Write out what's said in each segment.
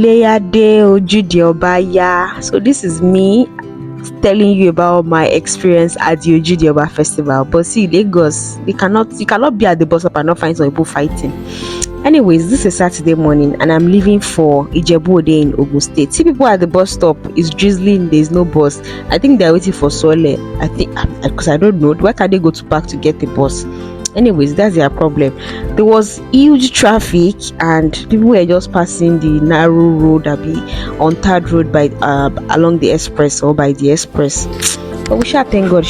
Ileyade Ojude Oba ya. So this is me telling you about my experience at the Ojude Oba Festival. But see, Lagos, you cannot be at the bus stop and not find some people fighting. Anyways, this is Saturday morning and I'm leaving for Ijebu Ode in Ogun State. See people at the bus stop, it's drizzling, there's no bus. I think they're waiting for Sole. I think, because I don't know, why can't they go to park to get the bus? Anyways, that's their problem. There was huge traffic and people were just passing the narrow road, on third road by along the express or by the express. But we shall thank God,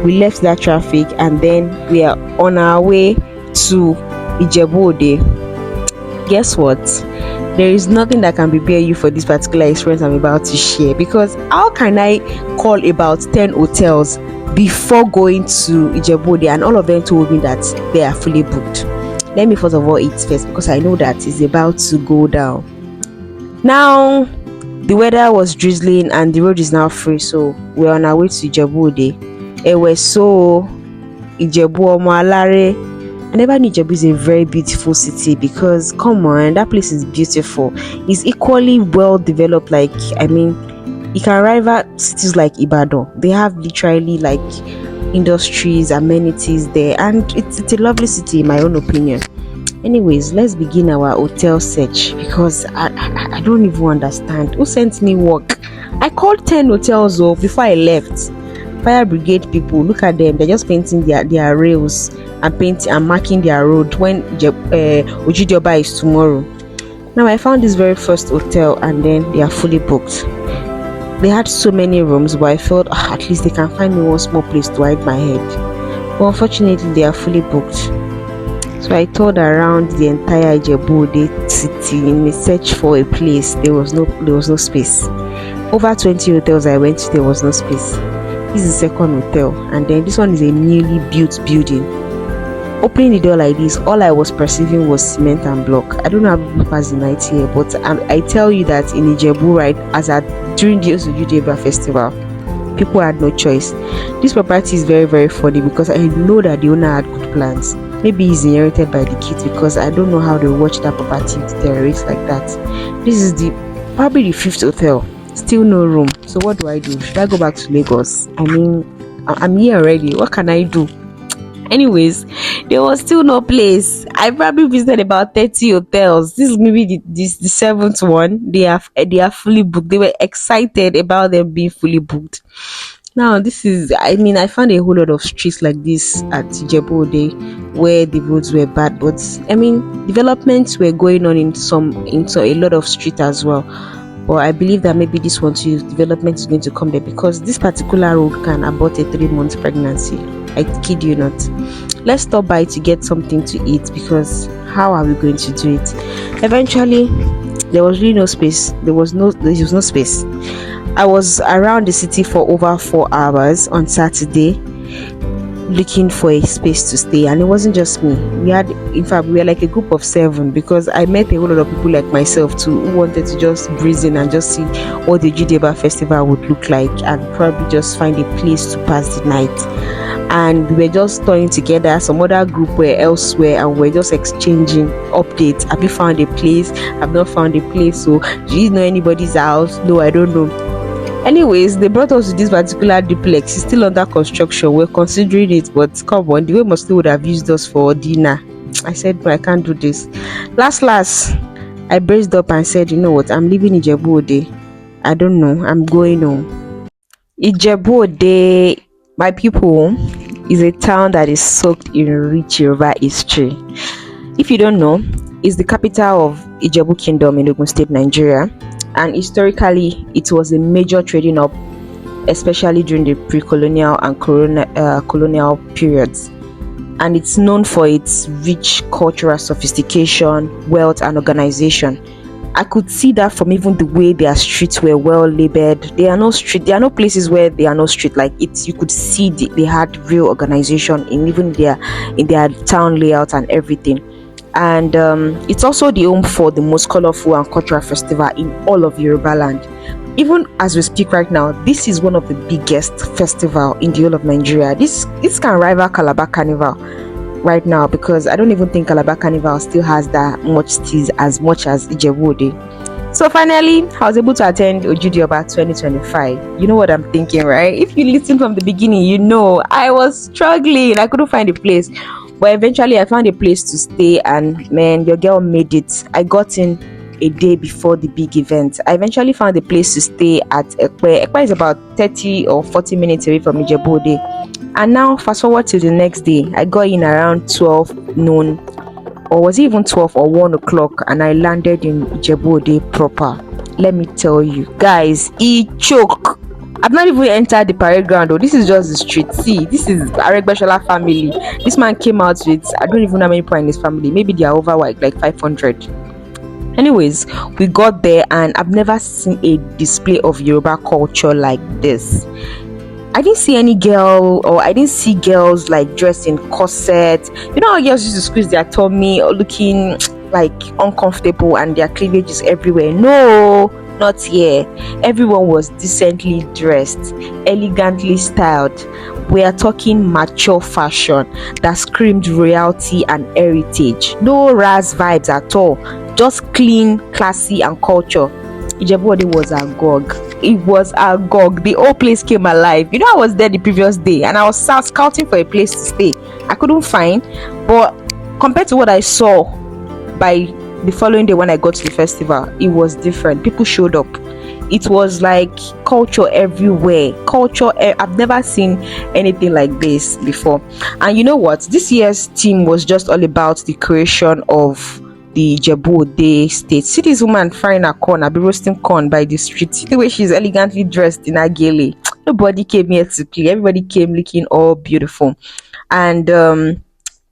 we left that traffic and then we are on our way to Ijebu Ode. Guess what? There is nothing that can prepare you for this particular experience I'm about to share, because how can I call about 10 hotels before going to Ijebu Ode and all of them told me that they are fully booked? Let me first of all eat first, because I know that it's about to go down. Now the weather was drizzling and the road is now free, so we're on our way to Ijebu Ode. It was so Ijebu Omalare. I never knew Ijebu is a very beautiful city, because come on, that place is beautiful. It's equally well developed. Like, I mean, you can rival cities like Ibadan. They have literally like industries, amenities there, and it's a lovely city in my own opinion. Anyways, let's begin our hotel search, because I don't even understand who sent me work. I called 10 hotels before I left. Fire brigade people, look at them, they're just painting their rails and marking their road when Ojude Oba is tomorrow. Now I found this very first hotel and then they are fully booked. They had so many rooms, but I felt at least they can find me one small place to hide my head. But unfortunately they are fully booked. So I toured around the entire Ijebu Ode city in a search for a place. There was no space. Over 20 hotels I went to, there was no space. This is the second hotel, and then this one is a newly built building. Opening the door like this, all I was perceiving was cement and block. I don't know how people pass the night here, but I tell you that in Ijebu, right, during the Ojude Oba Festival, people had no choice. This property is very, very funny, because I know that the owner had good plans. Maybe he's inherited by the kids, because I don't know how they watch that property with terrorists like that. This is probably the 5th hotel. Still no room. So what do I do? Should I go back to Lagos? I mean, I'm here already. What can I do? Anyways, there was still no place. I probably visited about 30 hotels. This is maybe the 7th one. They are fully booked. They were excited about them being fully booked. Now I found a whole lot of streets like this at Ijebu Ode where the roads were bad, but I mean developments were going on into a lot of streets as well. But I believe that maybe this one too, development is going to come there, because this particular road can abort a 3-month pregnancy. I kid you not. Let's stop by to get something to eat, because how are we going to do it? Eventually, there was really no space. There was no space. I was around the city for over 4 hours on Saturday, looking for a space to stay, and it wasn't just me. We were like a group of 7, because I met a whole lot of people like myself too, who wanted to just breeze in and just see what the Ojude Oba Festival would look like, and probably just find a place to pass the night. And we were just turning together. Some other group were elsewhere, and we're just exchanging updates. Have you found a place? I've not found a place. So do you know anybody's house? No, I don't know. Anyways, they brought us to this particular duplex. It's still under construction. We're considering it, but come on, the way most would have used us for dinner. I said, no, I can't do this. Last, I braced up and said, you know what? I'm leaving Ijebu Ode. I don't know. I'm going home. Ijebu Ode, my people, is a town that is soaked in rich Yoruba history. If you don't know, it's the capital of Ijebu Kingdom in Ogun State, Nigeria. And historically, it was a major trading hub, especially during the pre-colonial and colonial periods. And it's known for its rich cultural sophistication, wealth, and organization. I could see that from even the way their streets were well labeled. There are no places where there are no street. Like you could see they had real organization in their town layout and everything. And it's also the home for the most colorful and cultural festival in all of Yoruba land. Even as we speak right now, this is one of the biggest festival in the whole of Nigeria. This can rival Calabar Carnival right now, because I don't even think Calabar Carnival still has that much steez as much as Ijebu Ode. So finally, I was able to attend Ojude Oba 2025. You know what I'm thinking, right? If you listen from the beginning, you know I was struggling. I couldn't find a place. But eventually I found a place to stay, and man, your girl made it. I got in a day before the big event. I eventually found a place to stay at Ekpe. Ekpe is about 30 or 40 minutes away from Ijebu Ode. And now fast forward to the next day. I got in around 12 noon, or was it even 12 or 1 o'clock, and I landed in Ijebu Ode proper. Let me tell you guys, he choke. I've not even entered the parade ground. Oh, this is just the street. See, this is Aregbeshola family. This man came out with, I don't even know how many people in his family. Maybe they are over like 500. Anyways, we got there, and I've never seen a display of Yoruba culture like this. I didn't see any girl, or I didn't see girls like dressed in corset. You know how girls used to squeeze their tummy or looking like uncomfortable and their cleavage is everywhere? No, not here. Everyone was decently dressed, elegantly styled. We are talking mature fashion that screamed royalty and heritage. No ras vibes at all. Just clean, classy, and culture. Ijebu Ode was agog. It was agog. The whole place came alive. You know, I was there the previous day and I was scouting for a place to stay. I couldn't find, but compared to what I saw by the following day when I got to the festival, it was different. People showed up. It was like culture everywhere. I've never seen anything like this before. And you know what? This year's theme was just all about the creation of the Ijebu Ode State. See this woman frying a corn, I'll be roasting corn by the street. See the way she's elegantly dressed in a gele. Nobody came here to play. Everybody came looking all beautiful. And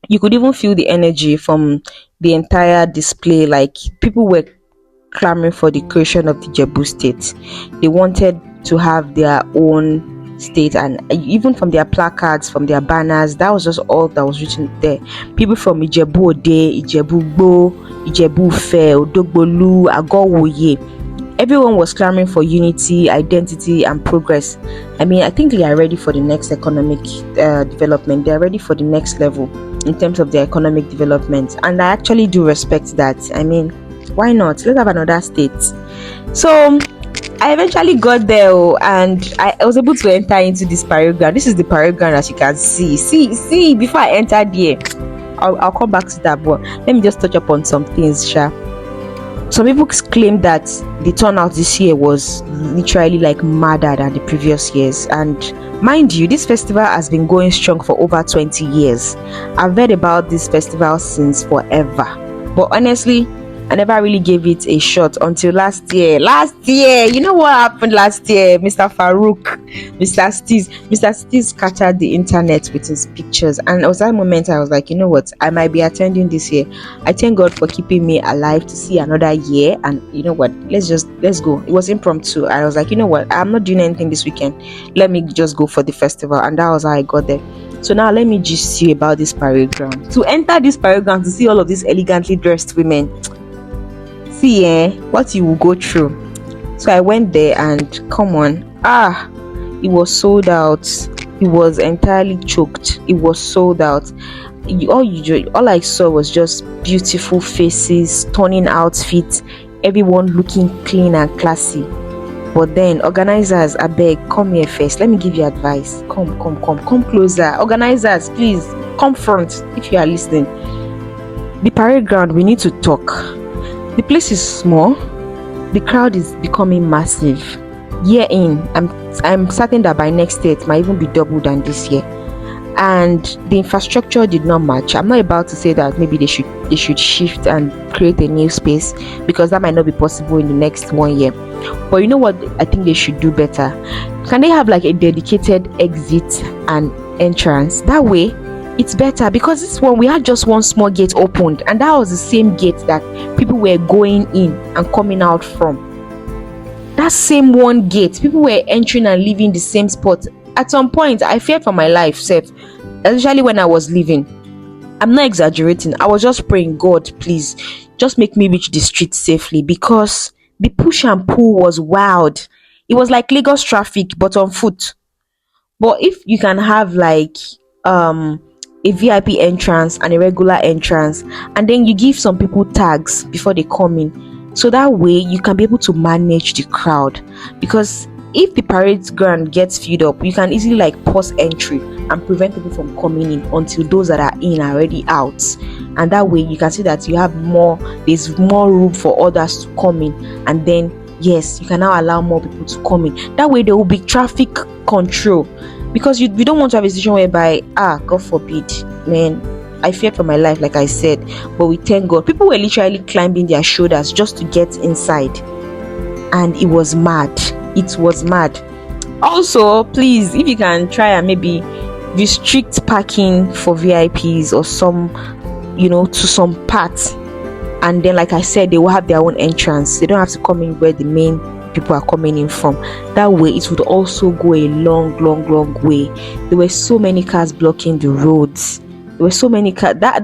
you could even feel the energy from the entire display. Like, people were clamoring for the creation of the Ijebu State. They wanted to have their own state, and even from their placards, from their banners, that was just all that was written there. People from Ijebu Ode, Ijebu Igbo, Ijebu Fe, Odogbolu, Iwoye, everyone was clamoring for unity, identity, and progress. I mean, I think they are ready for the next economic development. They are ready for the next level in terms of their economic development, and I actually do respect that. I mean, why not? Let's have another state. So I eventually got there, and I was able to enter into this parade ground. This is the parade ground, as you can see. See, before I entered here, I'll come back to that, but let me just touch upon some things, Sha. Some people claim that the turnout this year was literally like madder than the previous years. And mind you, this festival has been going strong for over 20 years. I've heard about this festival since forever. But honestly, I never really gave it a shot until last year. You know what happened last year? Mr. Farouk, Mr. Steez captured the internet with his pictures, and it was that moment I was like, you know what? I might be attending this year. I thank God for keeping me alive to see another year. And you know what? Let's go. It was impromptu. I was like, you know what? I'm not doing anything this weekend. Let me just go for the festival, and that was how I got there. So now let me just see about this parade ground. To enter this parade ground, to see all of these elegantly dressed women. See what you will go through. So I went there, and come on, it was sold out. It was entirely choked. It was sold out. All I saw was just beautiful faces, stunning outfits, everyone looking clean and classy. But then organizers, I beg, come here first. Let me give you advice. Come closer. Organizers, please come front if you are listening. The parade ground, we need to talk. The place is small. The crowd is becoming massive. Year in, I'm certain that by next year it might even be double than this year. And the infrastructure did not match. I'm not about to say that maybe they should shift and create a new space, because that might not be possible in the next 1 year. But you know what I think they should do better? Can they have like a dedicated exit and entrance? That way it's better, because this one we had just one small gate opened, and that was the same gate that people were going in and coming out from. That same one gate, people were entering and leaving the same spot. At some point I feared for my life, especially when I was leaving. I'm not exaggerating. I was just praying, God, please just make me reach the street safely, because the push and pull was wild. It was like Lagos traffic but on foot. But if you can have like a VIP entrance and a regular entrance, and then you give some people tags before they come in, so that way you can be able to manage the crowd. Because if the parade ground gets filled up, you can easily like pause entry and prevent people from coming in until those that are in are already out. And that way you can see that you have more, there's more room for others to come in, and then yes, you can now allow more people to come in. That way there will be traffic control, because you don't want to have a situation whereby God forbid, man, I feared for my life, like I said, but we thank God people were literally climbing their shoulders just to get inside, and it was mad. It was mad. Also, please, if you can try and maybe restrict parking for VIPs or some, to some parts, and then like I said, they will have their own entrance. They don't have to come in where the main people are coming in from. That way it would also go a long way. There were so many cars blocking the roads. There were so many cars. That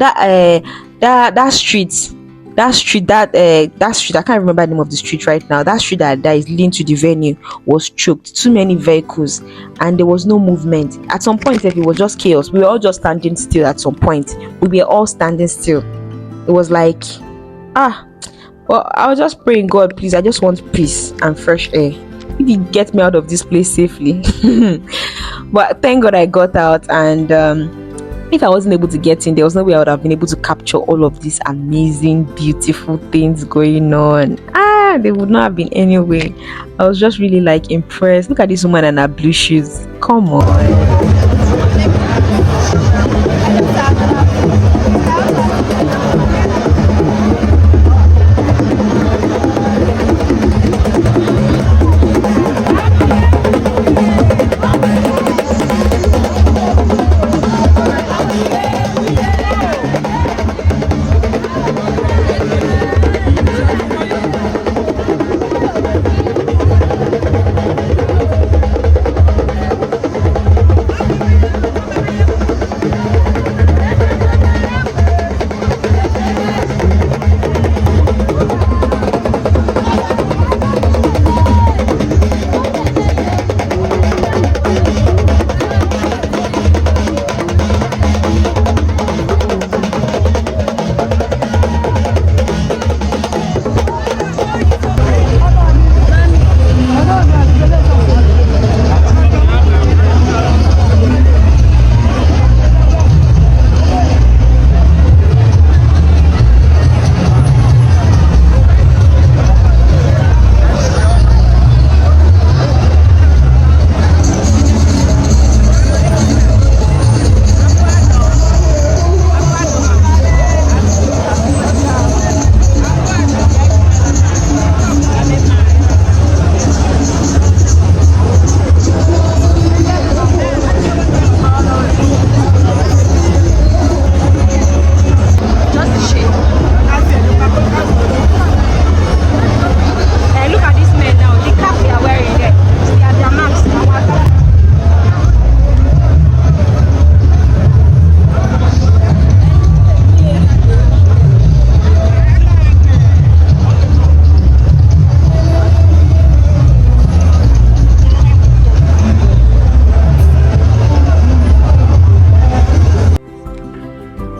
street, I can't remember the name of the street right now. That street that is leading to the venue was choked. Too many vehicles, and there was no movement. At some point, it was just chaos. We were all just standing still. At some point, we were all standing still. It was like, well, I was just praying, God, please, I just want peace and fresh air. If you get me out of this place safely. But thank God I got out, and if I wasn't able to get in, there was no way I would have been able to capture all of these amazing, beautiful things going on. They would not have been any way. I was just really like impressed. Look at this woman and her blue shoes. Come on.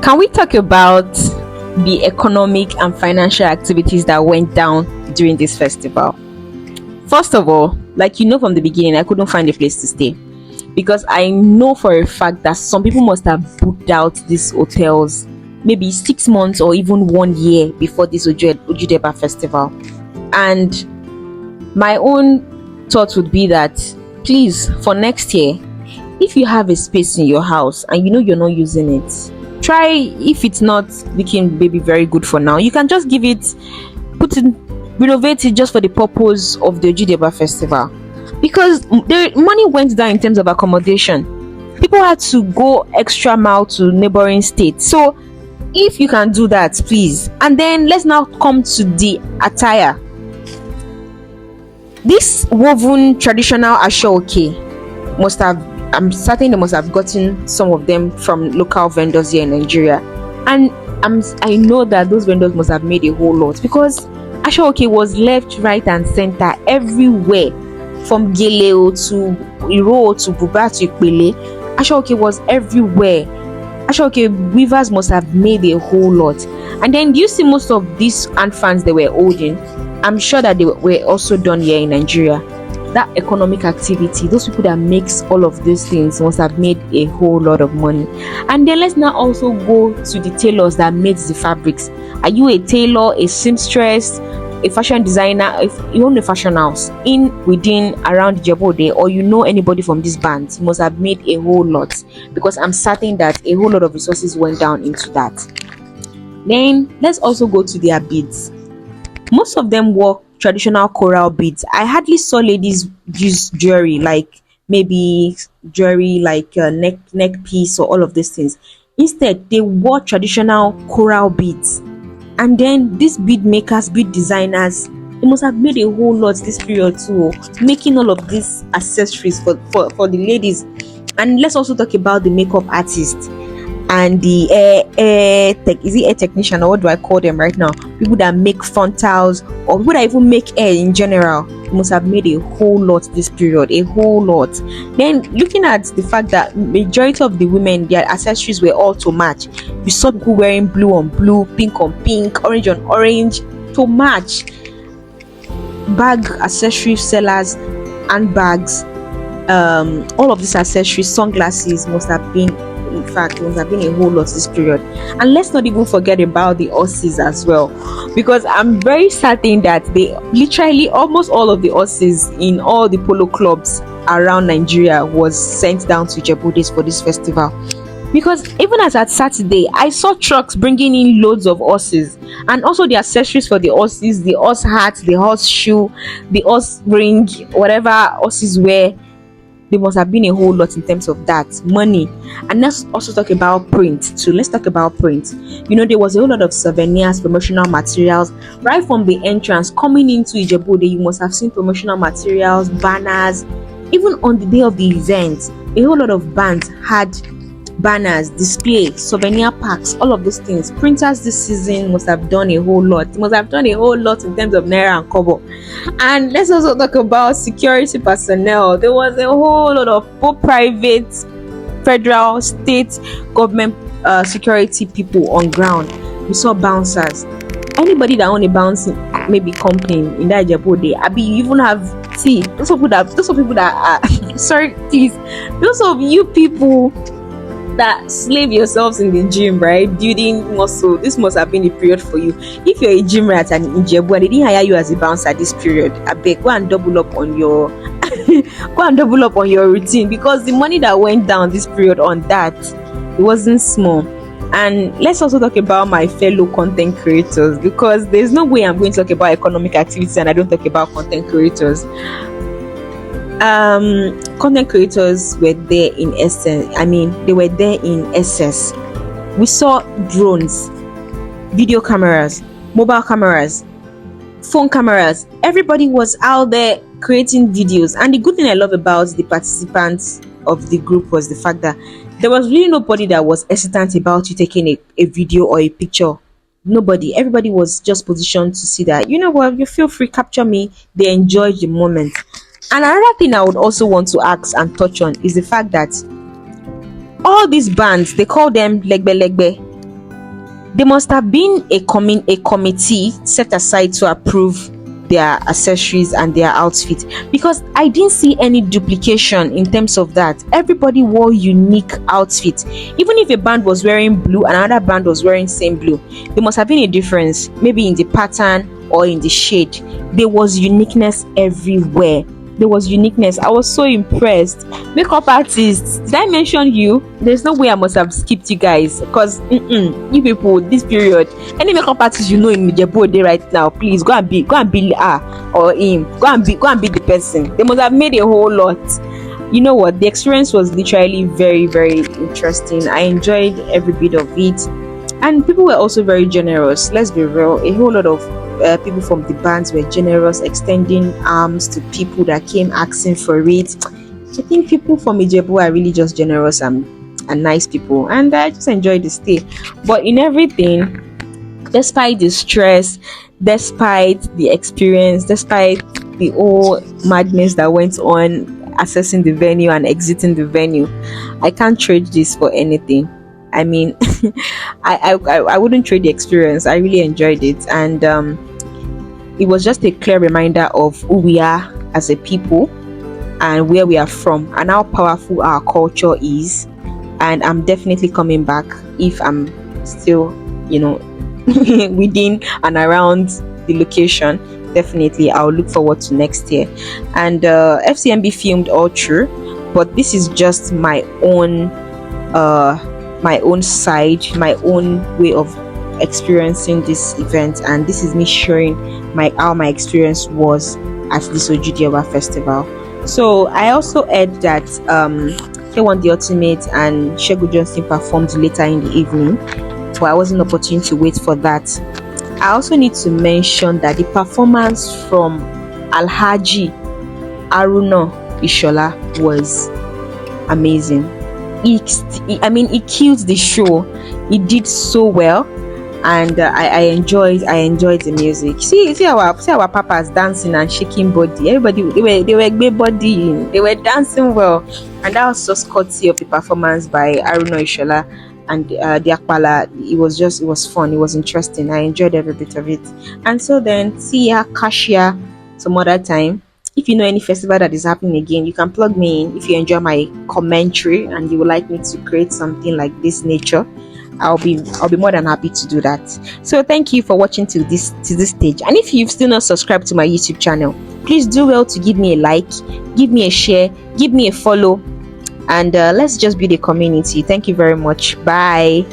Can we talk about the economic and financial activities that went down during this festival? First of all, like from the beginning, I couldn't find a place to stay, because I know for a fact that some people must have booked out these hotels maybe 6 months or even 1 year before this Ojude Oba Festival. And my own thought would be that, please, for next year, if you have a space in your house and you're not using it, try, if it's not looking maybe very good for now, you can just renovate it just for the purpose of the Ojude Oba Festival. Because the money went down in terms of accommodation. People had to go extra mile to neighboring states. So if you can do that, please. And then let's now come to the attire. This woven traditional ashoke I'm certain they must have gotten some of them from local vendors here in Nigeria, and I know that those vendors must have made a whole lot, because ashoke was left, right and center everywhere, from Geleo to Iro to Buba to Ipele. Ashoke was everywhere. Actually, okay, weavers must have made a whole lot. And then do you see most of these ant fans they were holding? I'm sure that they were also done here in Nigeria. That economic activity, those people that makes all of these things must have made a whole lot of money. And then let's now also go to the tailors that made the fabrics. Are you a tailor, a seamstress, a fashion designer? If you own a fashion house in within around Ijebu Ode, or you know anybody from this band, you must have made a whole lot, because I'm certain that a whole lot of resources went down into that. Then let's also go to their beads. Most of them wore traditional coral beads. I hardly saw ladies use jewelry, like maybe jewelry like neck piece or all of these things. Instead, they wore traditional coral beads. And then these bead makers, bead designers, they must have made a whole lot this period too, making all of these accessories for the ladies. And let's also talk about the makeup artists and the air technician, or what do I call them right now? People that make frontals, or people that even make hair in general. They must have made a whole lot this period, a whole lot. Then looking at the fact that majority of the women, their accessories were all to match. We saw people wearing blue on blue, pink on pink, orange on orange to match. Bag accessory sellers, handbags, all of these accessories, sunglasses must have been, in fact, it must have been a whole lot this period. And let's not even forget about the horses as well, because I'm very certain that they literally almost all of the horses in all the polo clubs around Nigeria was sent down to Ijebu Days for this festival. Because even as at Saturday, I saw trucks bringing in loads of horses, and also the accessories for the horses, the horse hat, the horse shoe, the horse ring, whatever horses wear. There must have been a whole lot in terms of that money. And let's also talk about print too. Let's talk about print. You know, there was a whole lot of souvenirs, promotional materials right from the entrance coming into Ijebu Ode. You must have seen promotional materials, banners. Even on the day of the event, a whole lot of bands had banners, display, souvenir packs, all of those things. Printers this season must have done a whole lot. It must have done a whole lot in terms of naira and kobo. And let's also talk about security personnel. There was a whole lot of both private, federal, state government security people on ground. We saw bouncers. Anybody that own a bouncing maybe company in that Ijebu Ode, I mean, you even have those of people that are sorry, please, those of you people that slave yourselves in the gym, right? Building muscle. This must have been the period for you. If you're a gym rat and in Ijebu and they didn't hire you as a bouncer this period, I beg, go and double up on your routine, because the money that went down this period on that, it wasn't small. And let's also talk about my fellow content creators, because there's no way I'm going to talk about economic activity and I don't talk about content creators. Content creators were there in essence. I mean, they were there in excess. We saw drones, video cameras, mobile cameras, phone cameras. Everybody was out there creating videos. And the good thing I love about the participants of the group was the fact that there was really nobody that was hesitant about you taking a video or a picture. Nobody. Everybody was just positioned to see that, you know what, you feel free, capture me. They enjoyed the moment. And another thing I would also want to ask and touch on is the fact that all these bands, they call them legbe. There must have been a committee set aside to approve their accessories and their outfits, because I didn't see any duplication in terms of that. Everybody wore unique outfits. Even if a band was wearing blue and another band was wearing same blue, there must have been a difference, maybe in the pattern or in the shade. There was uniqueness everywhere. There was uniqueness. I was so impressed. Makeup artists, did I mention you? There's no way I must have skipped you guys, because you people, this period, any makeup artist you know in Ijebu Ode right now, please go and be her or him. Go and be the person. They must have made a whole lot. You know what? The experience was literally very, very interesting. I enjoyed every bit of it, and people were also very generous. Let's be real. A whole lot of people from the bands were generous, extending arms to people that came asking for it. I think people from Ijebu are really just generous and nice people, and I just enjoyed the stay. But in everything, despite the stress, despite the experience, despite the whole madness that went on accessing the venue and exiting the venue, I can't trade this for anything. I mean, I wouldn't trade the experience. I really enjoyed it, and it was just a clear reminder of who we are as a people and where we are from and how powerful our culture is. And I'm definitely coming back if I'm still, within and around the location. Definitely, I'll look forward to next year. And FCMB filmed all through, but this is just my own side, my own way of experiencing this event, and this is me sharing how my experience was at this Ojude Oba Festival. So I also heard that K1 The Ultimate and Shegu Johnson performed later in the evening, but I wasn't opportune to wait for that. I also need to mention that the performance from Alhaji Aruna Ishola was amazing. He killed the show. He did so well, and I enjoyed the music. See our papas dancing and shaking body. Everybody they were great body. They were dancing well, and that was just courtesy of the performance by Aruna Ishola and the Akpala. It was fun. It was interesting. I enjoyed every bit of it. And so then see ya, Kashia, some other time. If you know any festival that is happening again, you can plug me in. If you enjoy my commentary and you would like me to create something like this nature, I'll be more than happy to do that. So thank you for watching to this stage. And if you've still not subscribed to my YouTube channel, please do well to give me a like, give me a share, give me a follow, and let's just build a community. Thank you very much. Bye.